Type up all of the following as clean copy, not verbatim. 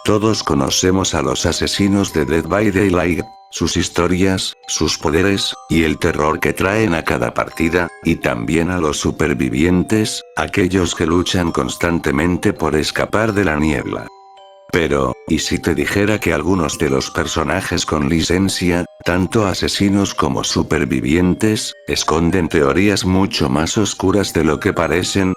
Todos conocemos a los asesinos de Dead by Daylight, sus historias, sus poderes, y el terror que traen a cada partida, y también a los supervivientes, aquellos que luchan constantemente por escapar de la niebla. Pero, ¿y si te dijera que algunos de los personajes con licencia, tanto asesinos como supervivientes, esconden teorías mucho más oscuras de lo que parecen?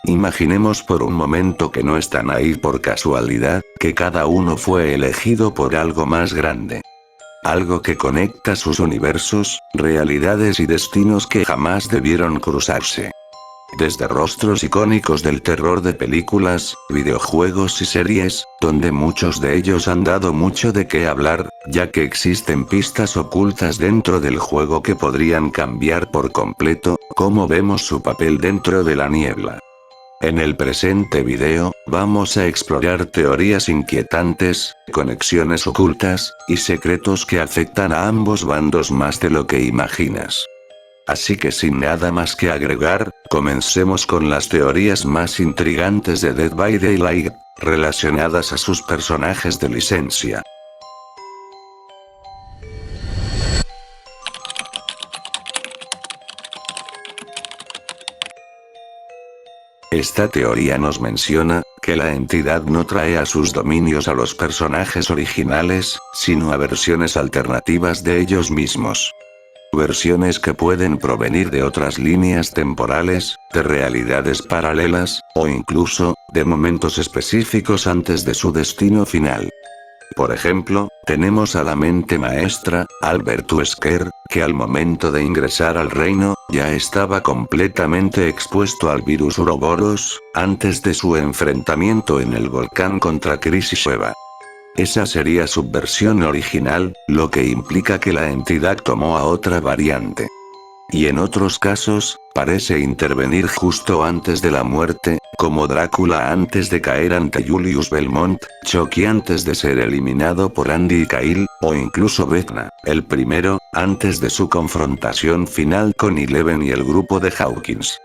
Imaginemos por un momento que no están ahí por casualidad, que cada uno fue elegido por algo más grande. Algo que conecta sus universos, realidades y destinos que jamás debieron cruzarse. Desde rostros icónicos del terror de películas, videojuegos y series, donde muchos de ellos han dado mucho de qué hablar, ya que existen pistas ocultas dentro del juego que podrían cambiar por completo cómo vemos su papel dentro de la niebla. En el presente video, vamos a explorar teorías inquietantes, conexiones ocultas, y secretos que afectan a ambos bandos más de lo que imaginas. Así que sin nada más que agregar, comencemos con las teorías más intrigantes de Dead by Daylight, relacionadas a sus personajes de licencia. Esta teoría nos menciona, que la entidad no trae a sus dominios a los personajes originales, sino a versiones alternativas de ellos mismos. Versiones que pueden provenir de otras líneas temporales, de realidades paralelas, o incluso, de momentos específicos antes de su destino final. Por ejemplo, tenemos a la mente maestra, Albert Wesker, que al momento de ingresar al reino, ya estaba completamente expuesto al virus Uroboros, antes de su enfrentamiento en el volcán contra Chris y Sheva. Esa sería su versión original, lo que implica que la entidad tomó a otra variante. Y en otros casos, parece intervenir justo antes de la muerte, como Drácula antes de caer ante Julius Belmont, Chucky antes de ser eliminado por Andy y Kyle, o incluso Vecna, el primero, antes de su confrontación final con Eleven y el grupo de Hawkins.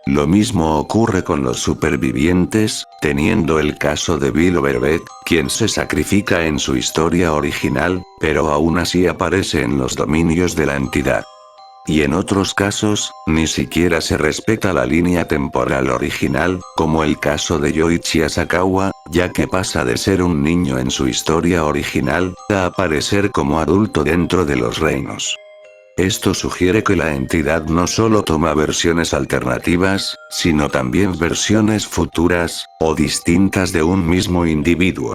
Lo mismo ocurre con los supervivientes, teniendo el caso de Bill Overbeck, quien se sacrifica en su historia original, pero aún así aparece en los dominios de la entidad. Y en otros casos, ni siquiera se respeta la línea temporal original, como el caso de Yoichi Asakawa, ya que pasa de ser un niño en su historia original, a aparecer como adulto dentro de los reinos. Esto sugiere que la entidad no solo toma versiones alternativas, sino también versiones futuras, o distintas de un mismo individuo.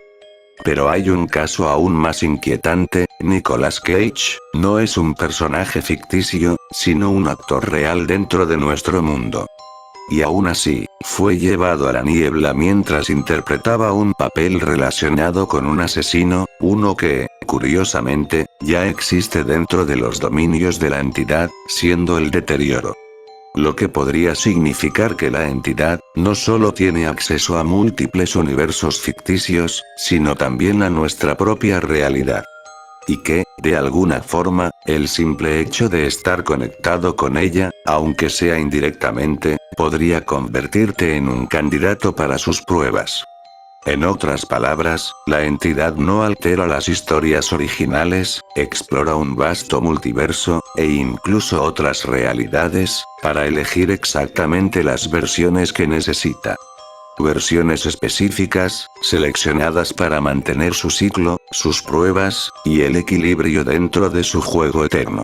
Pero hay un caso aún más inquietante, Nicolas Cage, no es un personaje ficticio, sino un actor real dentro de nuestro mundo. Y aún así, fue llevado a la niebla mientras interpretaba un papel relacionado con un asesino, uno que, curiosamente, ya existe dentro de los dominios de la entidad, siendo el deterioro. Lo que podría significar que la entidad, no solo tiene acceso a múltiples universos ficticios, sino también a nuestra propia realidad. Y que, de alguna forma, el simple hecho de estar conectado con ella, aunque sea indirectamente, podría convertirte en un candidato para sus pruebas. En otras palabras, la entidad no altera las historias originales, explora un vasto multiverso, e incluso otras realidades, para elegir exactamente las versiones que necesita. Versiones específicas, seleccionadas para mantener su ciclo, sus pruebas, y el equilibrio dentro de su juego eterno.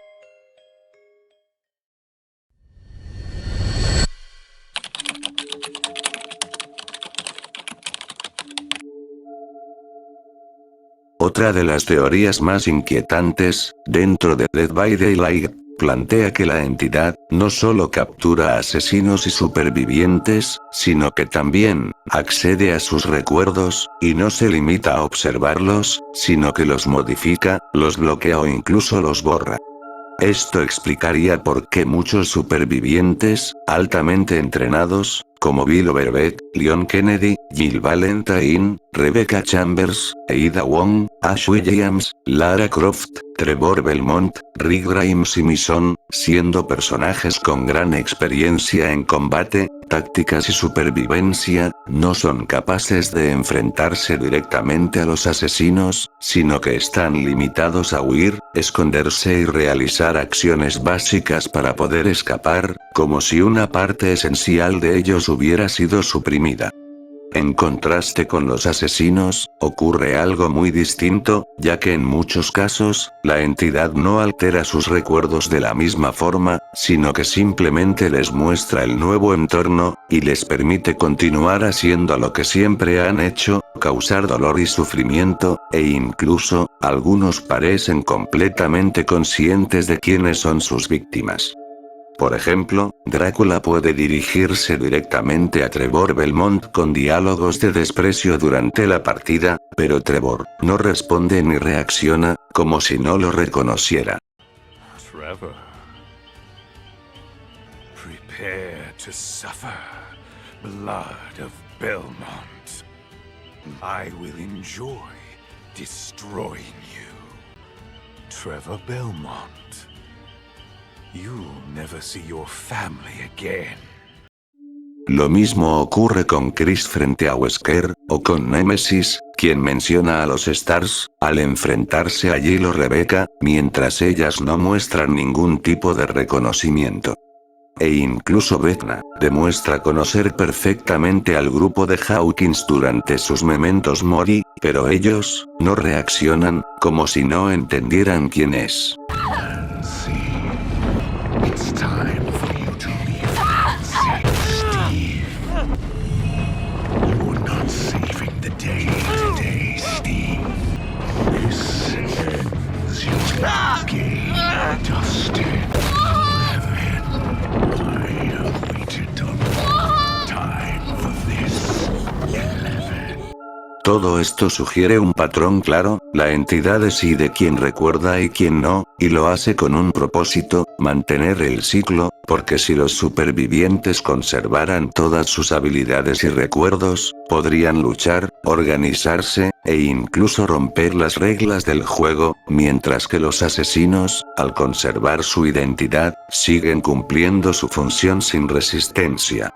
Otra de las teorías más inquietantes, dentro de Dead by Daylight, plantea que la entidad, no solo captura a asesinos y supervivientes, sino que también, accede a sus recuerdos, y no se limita a observarlos, sino que los modifica, los bloquea o incluso los borra. Esto explicaría por qué muchos supervivientes, altamente entrenados, como Bill Overbeck, Leon Kennedy, Jill Valentine, Rebecca Chambers, Ada Wong, Ash Williams, Lara Croft, Trevor Belmont, Rick Grimes y Mason, siendo personajes con gran experiencia en combate, tácticas y supervivencia, no son capaces de enfrentarse directamente a los asesinos, sino que están limitados a huir, esconderse y realizar acciones básicas para poder escapar, como si una parte esencial de ellos hubiera sido suprimida. En contraste con los asesinos, ocurre algo muy distinto, ya que en muchos casos, la entidad no altera sus recuerdos de la misma forma, sino que simplemente les muestra el nuevo entorno, y les permite continuar haciendo lo que siempre han hecho, causar dolor y sufrimiento, e incluso, algunos parecen completamente conscientes de quiénes son sus víctimas. Por ejemplo, Drácula puede dirigirse directamente a Trevor Belmont con diálogos de desprecio durante la partida, pero Trevor no responde ni reacciona, como si no lo reconociera. Trevor, prepare to suffer blood of Belmont. I will enjoy destroying you. Trevor Belmont. You'll never see your family again. Lo mismo ocurre con Chris frente a Wesker, o con Nemesis, quien menciona a los Stars, al enfrentarse a Jill o Rebecca, mientras ellas no muestran ningún tipo de reconocimiento. E incluso Vecna, demuestra conocer perfectamente al grupo de Hawkins durante sus Mementos Mori, pero ellos, no reaccionan, como si no entendieran quién es. It's time for you to leave Nancy, Steve. You're not saving the day today, Steve. This ends your game, Dustin. Heaven, I have waited a long time for this. 11. Todo esto sugiere un patrón claro, la entidad decide quién recuerda y quién no, y lo hace con un propósito, mantener el ciclo, porque si los supervivientes conservaran todas sus habilidades y recuerdos, podrían luchar, organizarse, e incluso romper las reglas del juego, mientras que los asesinos, al conservar su identidad, siguen cumpliendo su función sin resistencia.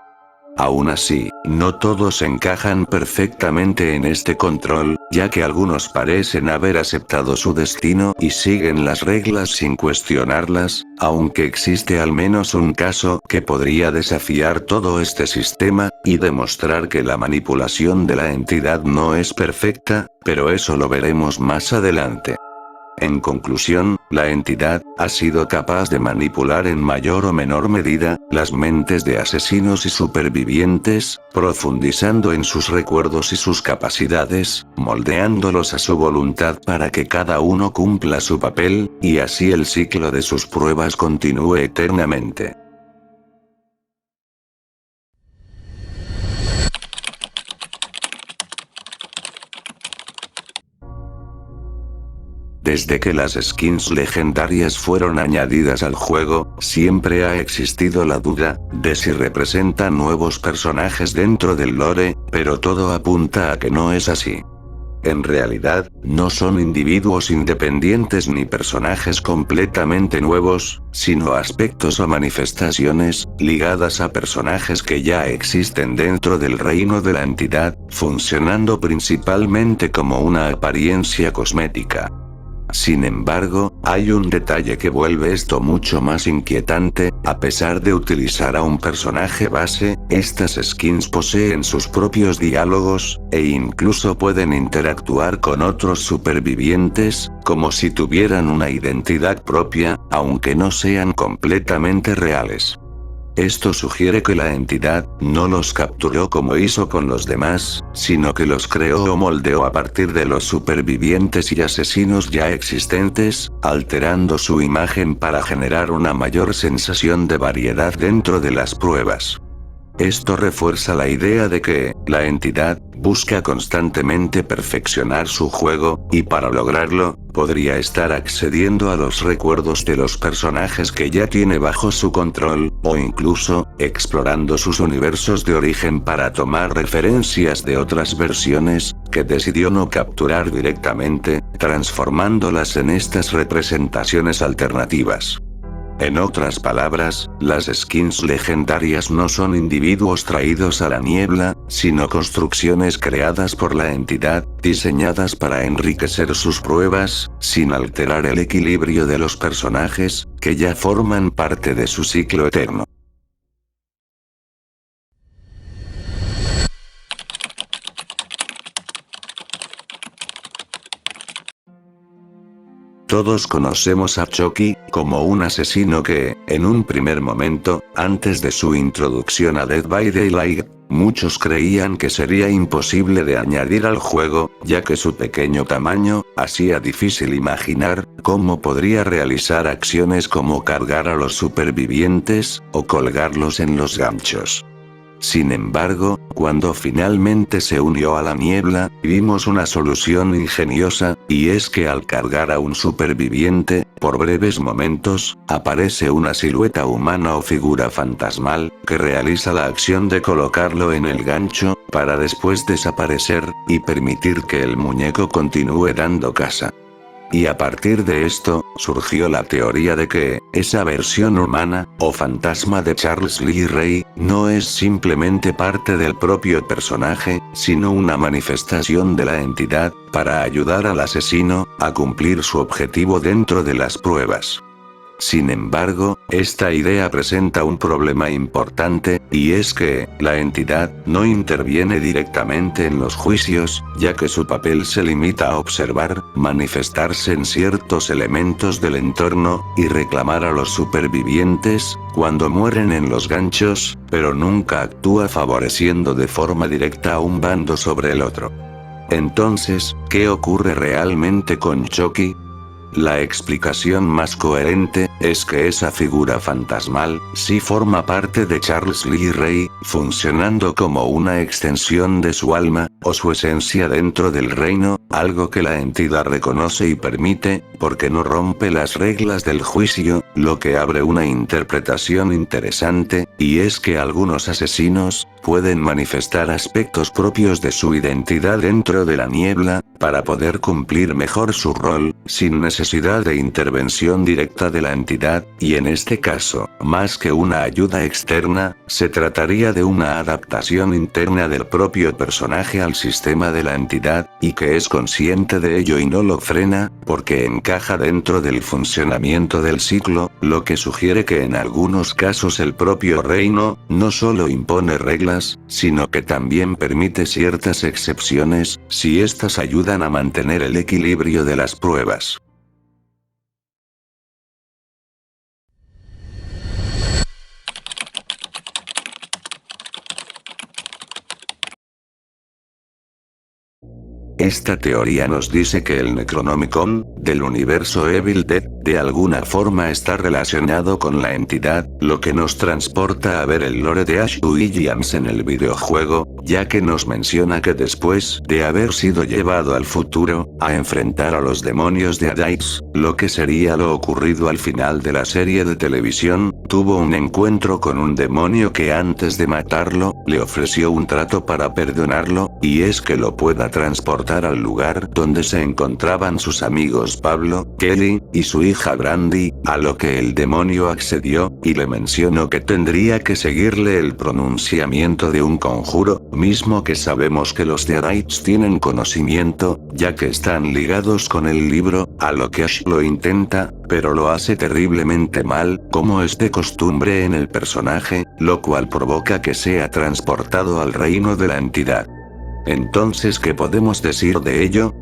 Aún así, no todos encajan perfectamente en este control, ya que algunos parecen haber aceptado su destino y siguen las reglas sin cuestionarlas, aunque existe al menos un caso que podría desafiar todo este sistema, y demostrar que la manipulación de la entidad no es perfecta, pero eso lo veremos más adelante. En conclusión, la entidad ha sido capaz de manipular en mayor o menor medida las mentes de asesinos y supervivientes, profundizando en sus recuerdos y sus capacidades, moldeándolos a su voluntad para que cada uno cumpla su papel, y así el ciclo de sus pruebas continúe eternamente. Desde que las skins legendarias fueron añadidas al juego, siempre ha existido la duda de si representan nuevos personajes dentro del lore, pero todo apunta a que no es así. En realidad, no son individuos independientes ni personajes completamente nuevos, sino aspectos o manifestaciones, ligadas a personajes que ya existen dentro del reino de la entidad, funcionando principalmente como una apariencia cosmética. Sin embargo, hay un detalle que vuelve esto mucho más inquietante: a pesar de utilizar a un personaje base, estas skins poseen sus propios diálogos, e incluso pueden interactuar con otros supervivientes, como si tuvieran una identidad propia, aunque no sean completamente reales. Esto sugiere que la entidad no los capturó como hizo con los demás, sino que los creó o moldeó a partir de los supervivientes y asesinos ya existentes, alterando su imagen para generar una mayor sensación de variedad dentro de las pruebas. Esto refuerza la idea de que, la entidad, busca constantemente perfeccionar su juego, y para lograrlo, podría estar accediendo a los recuerdos de los personajes que ya tiene bajo su control, o incluso, explorando sus universos de origen para tomar referencias de otras versiones, que decidió no capturar directamente, transformándolas en estas representaciones alternativas. En otras palabras, las skins legendarias no son individuos traídos a la niebla, sino construcciones creadas por la entidad, diseñadas para enriquecer sus pruebas, sin alterar el equilibrio de los personajes, que ya forman parte de su ciclo eterno. Todos conocemos a Chucky, como un asesino que, en un primer momento, antes de su introducción a Dead by Daylight, muchos creían que sería imposible de añadir al juego, ya que su pequeño tamaño, hacía difícil imaginar, cómo podría realizar acciones como cargar a los supervivientes, o colgarlos en los ganchos. Sin embargo, cuando finalmente se unió a la niebla, vimos una solución ingeniosa, y es que al cargar a un superviviente, por breves momentos, aparece una silueta humana o figura fantasmal, que realiza la acción de colocarlo en el gancho, para después desaparecer, y permitir que el muñeco continúe dando caza. Y a partir de esto, surgió la teoría de que, esa versión humana, o fantasma de Charles Lee Ray, no es simplemente parte del propio personaje, sino una manifestación de la entidad, para ayudar al asesino, a cumplir su objetivo dentro de las pruebas. Sin embargo, esta idea presenta un problema importante, y es que, la entidad, no interviene directamente en los juicios, ya que su papel se limita a observar, manifestarse en ciertos elementos del entorno, y reclamar a los supervivientes, cuando mueren en los ganchos, pero nunca actúa favoreciendo de forma directa a un bando sobre el otro. Entonces, ¿qué ocurre realmente con Chucky? La explicación más coherente, es que esa figura fantasmal, sí forma parte de Charles Lee Ray, funcionando como una extensión de su alma, o su esencia dentro del reino, algo que la entidad reconoce y permite, porque no rompe las reglas del juicio, lo que abre una interpretación interesante, y es que algunos asesinos, pueden manifestar aspectos propios de su identidad dentro de la niebla, para poder cumplir mejor su rol, sin necesidad de intervención directa de la entidad, y en este caso, más que una ayuda externa, se trataría de una adaptación interna del propio personaje al sistema de la entidad, y que es consciente de ello y no lo frena, porque encaja dentro del funcionamiento del ciclo, lo que sugiere que en algunos casos el propio reino, no solo impone reglas, sino que también permite ciertas excepciones, si éstas ayudan a mantener el equilibrio de las pruebas. Esta teoría nos dice que el Necronomicon, del universo Evil Dead, de alguna forma está relacionado con la entidad, lo que nos transporta a ver el lore de Ash Williams en el videojuego, ya que nos menciona que después de haber sido llevado al futuro, a enfrentar a los demonios de Hades, lo que sería lo ocurrido al final de la serie de televisión, tuvo un encuentro con un demonio que antes de matarlo, le ofreció un trato para perdonarlo, y es que lo pueda transportar al lugar donde se encontraban sus amigos Pablo, Kelly, y su hija Brandy, a lo que el demonio accedió, y le mencionó que tendría que seguirle el pronunciamiento de un conjuro, mismo que sabemos que los Deadites tienen conocimiento, ya que están ligados con el libro, a lo que Ash lo intenta, pero lo hace terriblemente mal, como es de costumbre en el personaje, lo cual provoca que sea transportado al reino de la entidad. Entonces, ¿qué podemos decir de ello?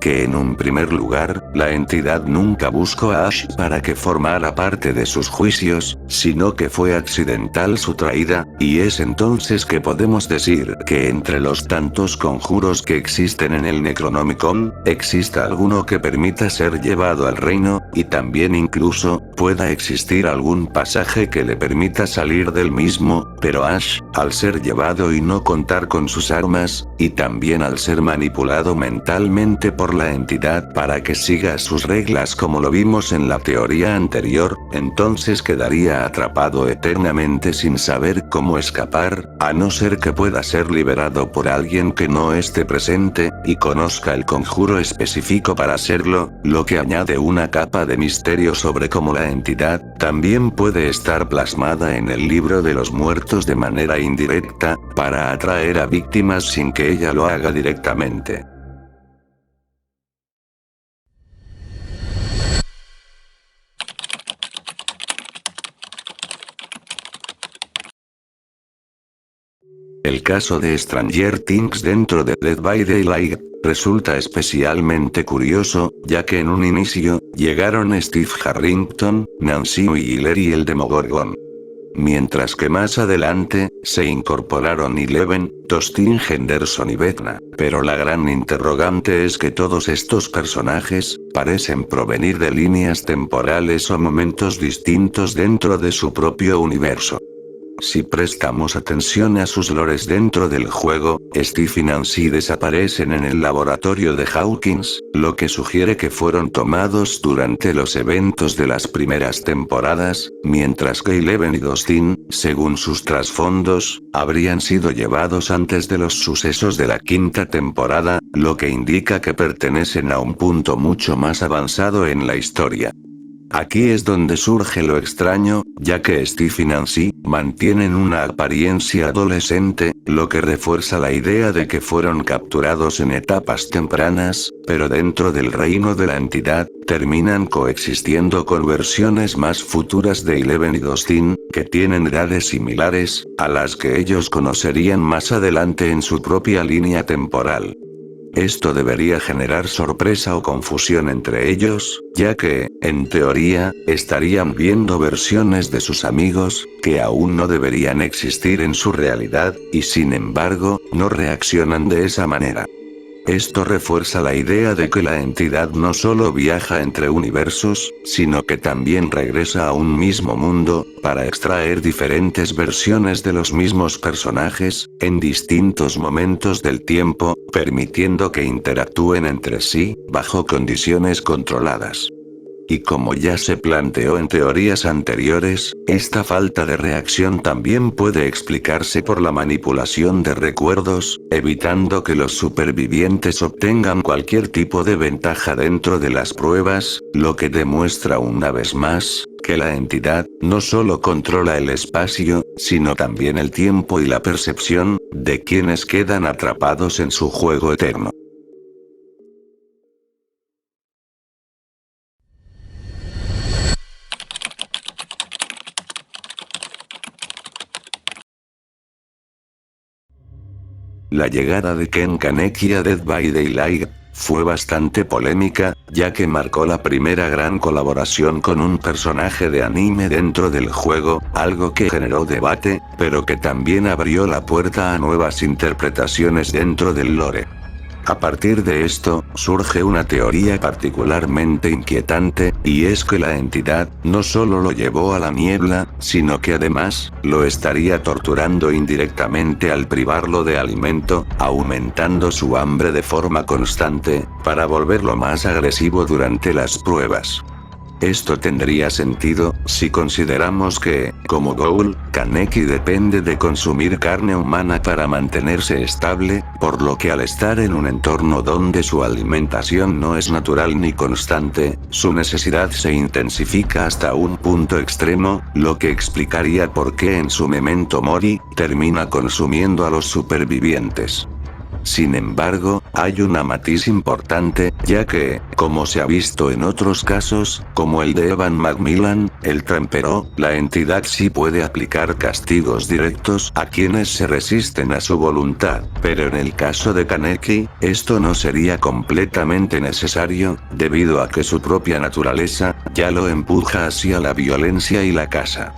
Que en un primer lugar, La entidad nunca buscó a Ash para que formara parte de sus juicios, sino que fue accidental su traída, y es entonces que podemos decir que entre los tantos conjuros que existen en el Necronomicon, exista alguno que permita ser llevado al reino, y también incluso, pueda existir algún pasaje que le permita salir del mismo, pero Ash, al ser llevado y no contar con sus armas, y también al ser manipulado mentalmente por la entidad para que siga sus reglas como lo vimos en la teoría anterior, entonces quedaría atrapado eternamente sin saber cómo escapar, a no ser que pueda ser liberado por alguien que no esté presente, y conozca el conjuro específico para hacerlo, lo que añade una capa de misterio sobre cómo la entidad también puede estar plasmada en el libro de los muertos de manera indirecta, para atraer a víctimas sin que ella lo haga directamente. El caso de Stranger Things dentro de Dead by Daylight resulta especialmente curioso, ya que en un inicio, llegaron Steve Harrington, Nancy Wheeler y el Demogorgon. Mientras que más adelante, se incorporaron Eleven, Dustin Henderson y Vecna, pero la gran interrogante es que todos estos personajes, parecen provenir de líneas temporales o momentos distintos dentro de su propio universo. Si prestamos atención a sus lores dentro del juego, Steve y Nancy desaparecen en el laboratorio de Hawkins, lo que sugiere que fueron tomados durante los eventos de las primeras temporadas, mientras que Eleven y Dustin, según sus trasfondos, habrían sido llevados antes de los sucesos de la quinta temporada, lo que indica que pertenecen a un punto mucho más avanzado en la historia. Aquí es donde surge lo extraño, ya que Steve y Nancy mantienen una apariencia adolescente, lo que refuerza la idea de que fueron capturados en etapas tempranas, pero dentro del reino de la entidad, terminan coexistiendo con versiones más futuras de Eleven y Dustin, que tienen edades similares, a las que ellos conocerían más adelante en su propia línea temporal. Esto debería generar sorpresa o confusión entre ellos, ya que, en teoría, estarían viendo versiones de sus amigos, que aún no deberían existir en su realidad, y sin embargo, no reaccionan de esa manera. Esto refuerza la idea de que la entidad no solo viaja entre universos, sino que también regresa a un mismo mundo, para extraer diferentes versiones de los mismos personajes, en distintos momentos del tiempo, permitiendo que interactúen entre sí, bajo condiciones controladas. Y como ya se planteó en teorías anteriores, esta falta de reacción también puede explicarse por la manipulación de recuerdos, evitando que los supervivientes obtengan cualquier tipo de ventaja dentro de las pruebas, lo que demuestra una vez más, que la entidad no solo controla el espacio, sino también el tiempo y la percepción de quienes quedan atrapados en su juego eterno. La llegada de Ken Kaneki a Dead by Daylight fue bastante polémica, ya que marcó la primera gran colaboración con un personaje de anime dentro del juego, algo que generó debate, pero que también abrió la puerta a nuevas interpretaciones dentro del lore. A partir de esto, surge una teoría particularmente inquietante, y es que la entidad no solo lo llevó a la niebla, sino que además, lo estaría torturando indirectamente al privarlo de alimento, aumentando su hambre de forma constante, para volverlo más agresivo durante las pruebas. Esto tendría sentido, si consideramos que, como Ghoul, Kaneki depende de consumir carne humana para mantenerse estable, por lo que al estar en un entorno donde su alimentación no es natural ni constante, su necesidad se intensifica hasta un punto extremo, lo que explicaría por qué en su Memento Mori, termina consumiendo a los supervivientes. Sin embargo, hay una matiz importante, ya que, como se ha visto en otros casos, como el de Evan Macmillan, el Trempero, la entidad sí puede aplicar castigos directos a quienes se resisten a su voluntad, pero en el caso de Kaneki, esto no sería completamente necesario, debido a que su propia naturaleza, ya lo empuja hacia la violencia y la caza.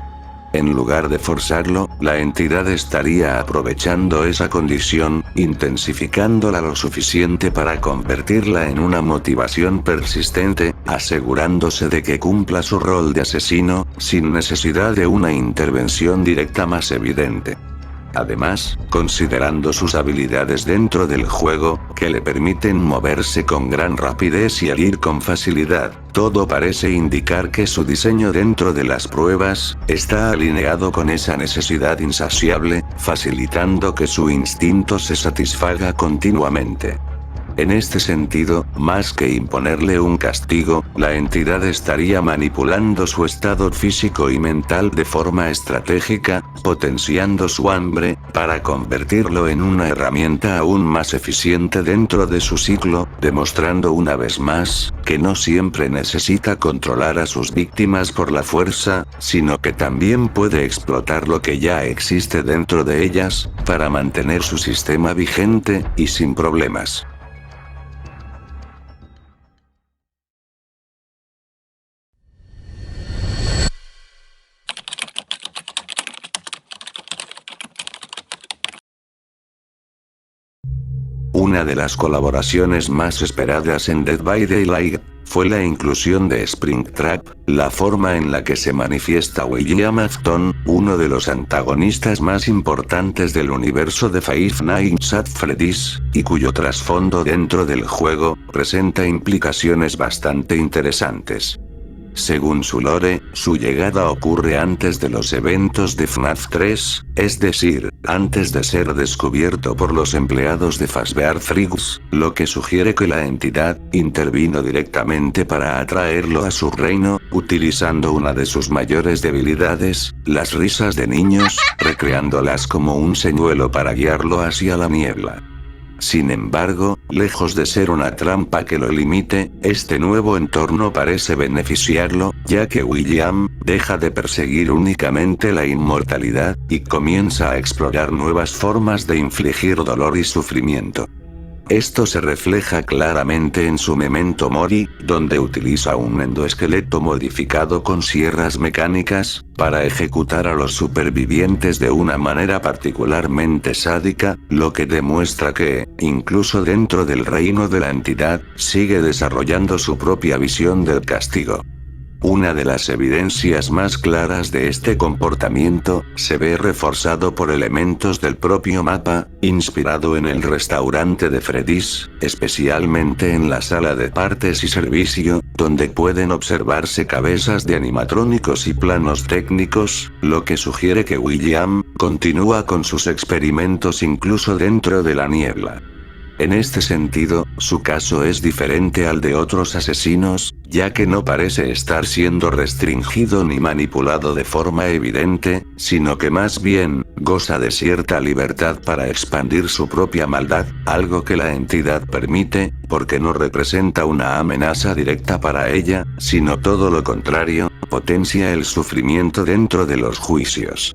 En lugar de forzarlo, la entidad estaría aprovechando esa condición, intensificándola lo suficiente para convertirla en una motivación persistente, asegurándose de que cumpla su rol de asesino, sin necesidad de una intervención directa más evidente. Además, considerando sus habilidades dentro del juego, que le permiten moverse con gran rapidez y herir con facilidad, todo parece indicar que su diseño dentro de las pruebas, está alineado con esa necesidad insaciable, facilitando que su instinto se satisfaga continuamente. En este sentido, más que imponerle un castigo, la entidad estaría manipulando su estado físico y mental de forma estratégica, potenciando su hambre, para convertirlo en una herramienta aún más eficiente dentro de su ciclo, demostrando una vez más, que no siempre necesita controlar a sus víctimas por la fuerza, sino que también puede explotar lo que ya existe dentro de ellas, para mantener su sistema vigente, y sin problemas. Una de las colaboraciones más esperadas en Dead by Daylight, fue la inclusión de Springtrap, la forma en la que se manifiesta William Afton, uno de los antagonistas más importantes del universo de Five Nights at Freddy's, y cuyo trasfondo dentro del juego, presenta implicaciones bastante interesantes. Según su lore, su llegada ocurre antes de los eventos de FNAF 3, es decir, antes de ser descubierto por los empleados de Fazbear Friends, lo que sugiere que la entidad intervino directamente para atraerlo a su reino, utilizando una de sus mayores debilidades, las risas de niños, recreándolas como un señuelo para guiarlo hacia la niebla. Sin embargo, lejos de ser una trampa que lo limite, este nuevo entorno parece beneficiarlo, ya que William deja de perseguir únicamente la inmortalidad, y comienza a explorar nuevas formas de infligir dolor y sufrimiento. Esto se refleja claramente en su Memento Mori, donde utiliza un endoesqueleto modificado con sierras mecánicas, para ejecutar a los supervivientes de una manera particularmente sádica, lo que demuestra que, incluso dentro del reino de la entidad, sigue desarrollando su propia visión del castigo. Una de las evidencias más claras de este comportamiento, se ve reforzado por elementos del propio mapa, inspirado en el restaurante de Freddy's, especialmente en la sala de partes y servicio, donde pueden observarse cabezas de animatrónicos y planos técnicos, lo que sugiere que William continúa con sus experimentos incluso dentro de la niebla. En este sentido, su caso es diferente al de otros asesinos, ya que no parece estar siendo restringido ni manipulado de forma evidente, sino que más bien, goza de cierta libertad para expandir su propia maldad, algo que la entidad permite, porque no representa una amenaza directa para ella, sino todo lo contrario, potencia el sufrimiento dentro de los juicios.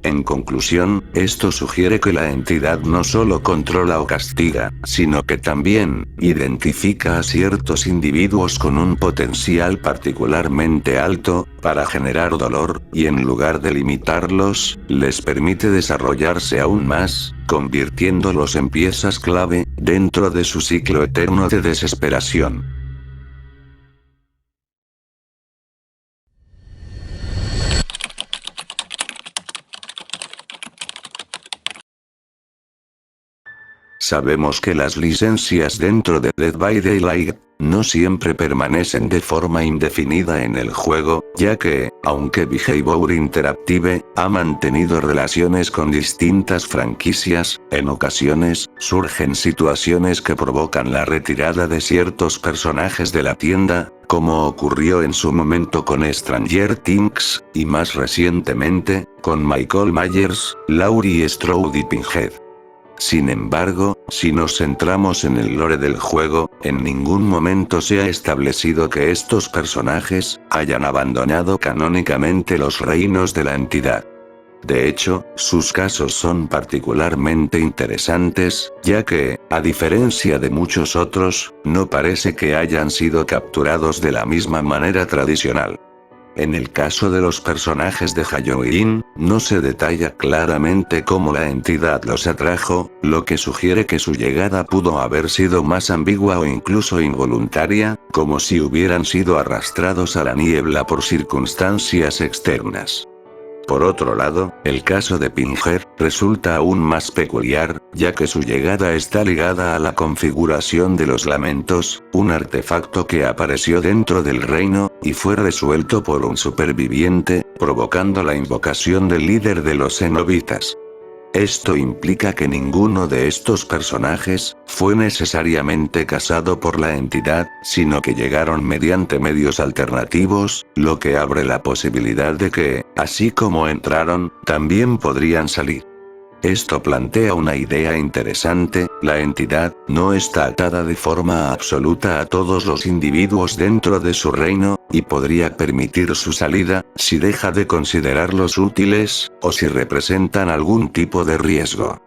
En conclusión, esto sugiere que la entidad no solo controla o castiga, sino que también, identifica a ciertos individuos con un potencial particularmente alto, para generar dolor, y en lugar de limitarlos, les permite desarrollarse aún más, convirtiéndolos en piezas clave, dentro de su ciclo eterno de desesperación. Sabemos que las licencias dentro de Dead by Daylight no siempre permanecen de forma indefinida en el juego, ya que, aunque Behavior Interactive ha mantenido relaciones con distintas franquicias, en ocasiones surgen situaciones que provocan la retirada de ciertos personajes de la tienda, como ocurrió en su momento con Stranger Things, y más recientemente, con Michael Myers, Laurie Strode y Pinhead. Sin embargo, si nos centramos en el lore del juego, en ningún momento se ha establecido que estos personajes hayan abandonado canónicamente los reinos de la entidad. De hecho, sus casos son particularmente interesantes, ya que, a diferencia de muchos otros, no parece que hayan sido capturados de la misma manera tradicional. En el caso de los personajes de Halloween, no se detalla claramente cómo la entidad los atrajo, lo que sugiere que su llegada pudo haber sido más ambigua o incluso involuntaria, como si hubieran sido arrastrados a la niebla por circunstancias externas. Por otro lado, el caso de Pinger resulta aún más peculiar, ya que su llegada está ligada a la configuración de los lamentos, un artefacto que apareció dentro del reino, y fue resuelto por un superviviente, provocando la invocación del líder de los cenobitas. Esto implica que ninguno de estos personajes fue necesariamente cazado por la entidad, sino que llegaron mediante medios alternativos, lo que abre la posibilidad de que, así como entraron, también podrían salir. Esto plantea una idea interesante: la entidad no está atada de forma absoluta a todos los individuos dentro de su reino, y podría permitir su salida, si deja de considerarlos útiles, o si representan algún tipo de riesgo.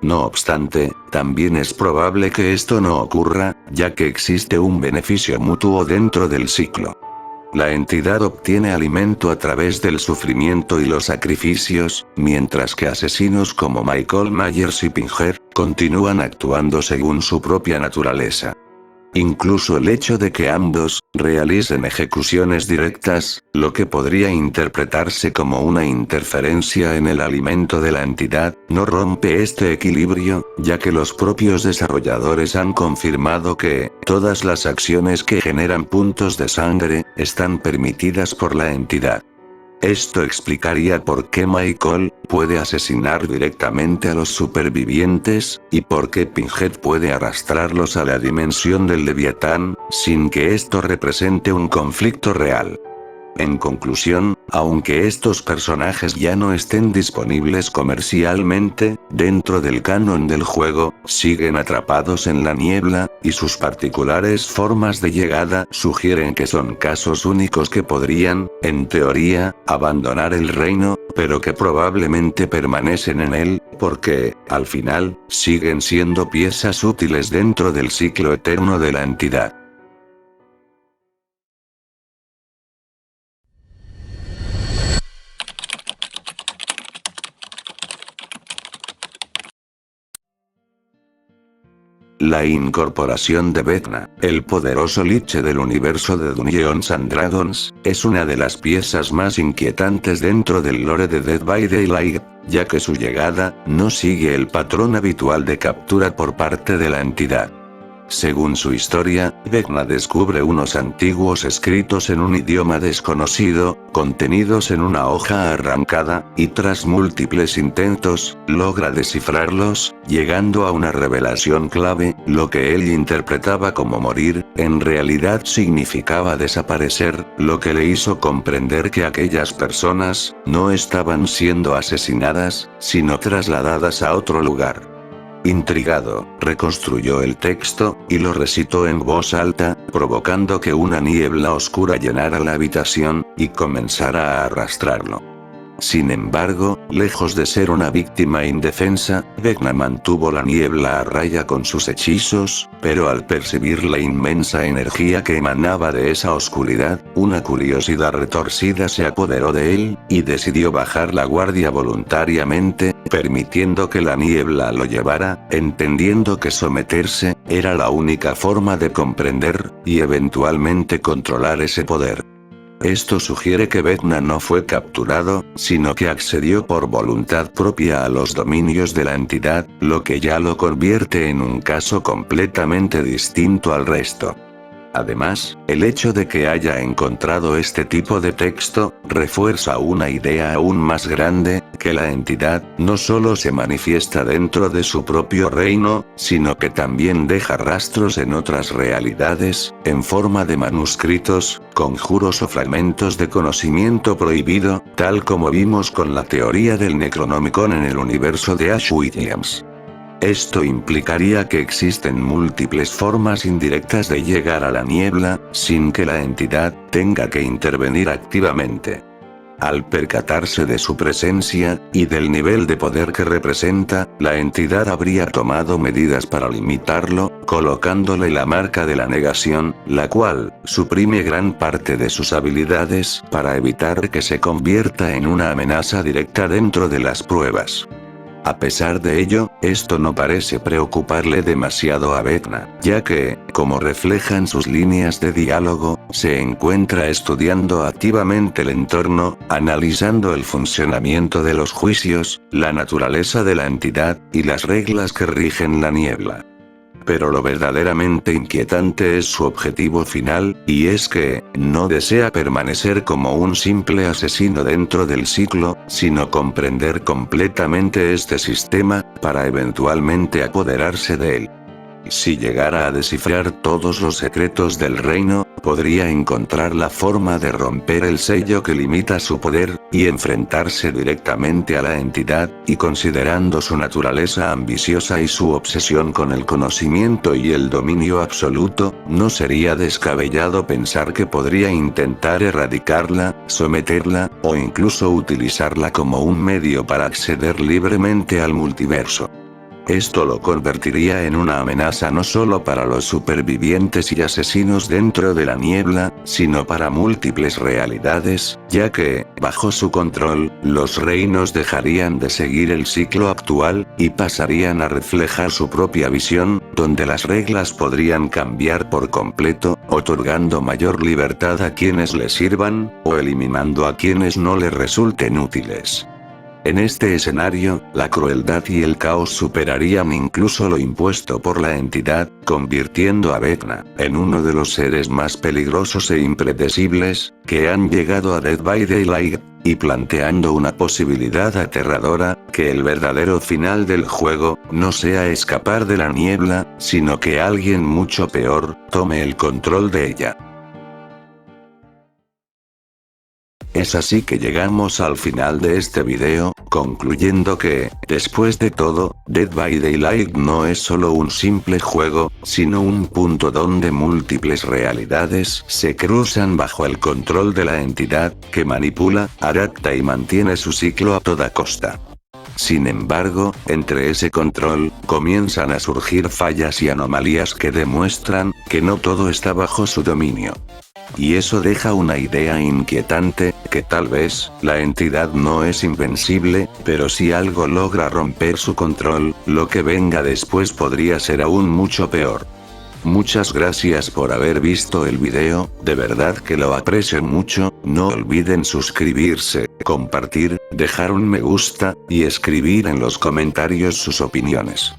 No obstante, también es probable que esto no ocurra, ya que existe un beneficio mutuo dentro del ciclo. La entidad obtiene alimento a través del sufrimiento y los sacrificios, mientras que asesinos como Michael Myers y Pinger continúan actuando según su propia naturaleza. Incluso el hecho de que ambos realicen ejecuciones directas, lo que podría interpretarse como una interferencia en el alimento de la entidad, no rompe este equilibrio, ya que los propios desarrolladores han confirmado que todas las acciones que generan puntos de sangre están permitidas por la entidad. Esto explicaría por qué Michael puede asesinar directamente a los supervivientes, y por qué Pinhead puede arrastrarlos a la dimensión del Leviatán, sin que esto represente un conflicto real. En conclusión, aunque estos personajes ya no estén disponibles comercialmente, dentro del canon del juego, siguen atrapados en la niebla, y sus particulares formas de llegada sugieren que son casos únicos que podrían, en teoría, abandonar el reino, pero que probablemente permanecen en él, porque, al final, siguen siendo piezas útiles dentro del ciclo eterno de la entidad. La incorporación de Vecna, el poderoso liche del universo de Dungeons and Dragons, es una de las piezas más inquietantes dentro del lore de Dead by Daylight, ya que su llegada no sigue el patrón habitual de captura por parte de la entidad. Según su historia, Vecna descubre unos antiguos escritos en un idioma desconocido, contenidos en una hoja arrancada, y tras múltiples intentos, logra descifrarlos, llegando a una revelación clave: lo que él interpretaba como morir, en realidad significaba desaparecer, lo que le hizo comprender que aquellas personas no estaban siendo asesinadas, sino trasladadas a otro lugar. Intrigado, reconstruyó el texto, y lo recitó en voz alta, provocando que una niebla oscura llenara la habitación, y comenzara a arrastrarlo. Sin embargo, lejos de ser una víctima indefensa, Vecna mantuvo la niebla a raya con sus hechizos, pero al percibir la inmensa energía que emanaba de esa oscuridad, una curiosidad retorcida se apoderó de él, y decidió bajar la guardia voluntariamente, permitiendo que la niebla lo llevara, entendiendo que someterse era la única forma de comprender, y eventualmente controlar ese poder. Esto sugiere que Vecna no fue capturado, sino que accedió por voluntad propia a los dominios de la entidad, lo que ya lo convierte en un caso completamente distinto al resto. Además, el hecho de que haya encontrado este tipo de texto, refuerza una idea aún más grande: que la entidad no solo se manifiesta dentro de su propio reino, sino que también deja rastros en otras realidades, en forma de manuscritos, conjuros o fragmentos de conocimiento prohibido, tal como vimos con la teoría del Necronomicon en el universo de Ash Williams. Esto implicaría que existen múltiples formas indirectas de llegar a la niebla, sin que la entidad tenga que intervenir activamente. Al percatarse de su presencia, y del nivel de poder que representa, la entidad habría tomado medidas para limitarlo, colocándole la marca de la negación, la cual suprime gran parte de sus habilidades para evitar que se convierta en una amenaza directa dentro de las pruebas. A pesar de ello, esto no parece preocuparle demasiado a Vecna, ya que, como reflejan sus líneas de diálogo, se encuentra estudiando activamente el entorno, analizando el funcionamiento de los juicios, la naturaleza de la entidad, y las reglas que rigen la niebla. Pero lo verdaderamente inquietante es su objetivo final, y es que, no desea permanecer como un simple asesino dentro del ciclo, sino comprender completamente este sistema, para eventualmente apoderarse de él. Si llegara a descifrar todos los secretos del reino, podría encontrar la forma de romper el sello que limita su poder, y enfrentarse directamente a la entidad, y considerando su naturaleza ambiciosa y su obsesión con el conocimiento y el dominio absoluto, no sería descabellado pensar que podría intentar erradicarla, someterla, o incluso utilizarla como un medio para acceder libremente al multiverso. Esto lo convertiría en una amenaza no solo para los supervivientes y asesinos dentro de la niebla, sino para múltiples realidades, ya que, bajo su control, los reinos dejarían de seguir el ciclo actual, y pasarían a reflejar su propia visión, donde las reglas podrían cambiar por completo, otorgando mayor libertad a quienes le sirvan, o eliminando a quienes no le resulten útiles. En este escenario, la crueldad y el caos superarían incluso lo impuesto por la entidad, convirtiendo a Vecna en uno de los seres más peligrosos e impredecibles que han llegado a Dead by Daylight, y planteando una posibilidad aterradora, que el verdadero final del juego no sea escapar de la niebla, sino que alguien mucho peor tome el control de ella. Es así que llegamos al final de este video, concluyendo que, después de todo, Dead by Daylight no es solo un simple juego, sino un punto donde múltiples realidades se cruzan bajo el control de la entidad, que manipula, adapta y mantiene su ciclo a toda costa. Sin embargo, entre ese control, comienzan a surgir fallas y anomalías que demuestran que no todo está bajo su dominio. Y eso deja una idea inquietante, que tal vez, la entidad no es invencible, pero si algo logra romper su control, lo que venga después podría ser aún mucho peor. Muchas gracias por haber visto el video, de verdad que lo aprecio mucho, no olviden suscribirse, compartir, dejar un me gusta, y escribir en los comentarios sus opiniones.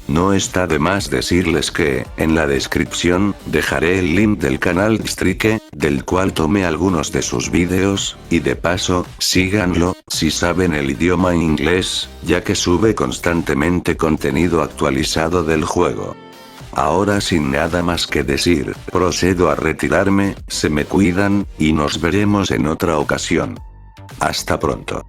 No está de más decirles que, en la descripción, dejaré el link del canal Strike, del cual tomé algunos de sus vídeos, y de paso, síganlo, si saben el idioma inglés, ya que sube constantemente contenido actualizado del juego. Ahora sin nada más que decir, procedo a retirarme, se me cuidan, y nos veremos en otra ocasión. Hasta pronto.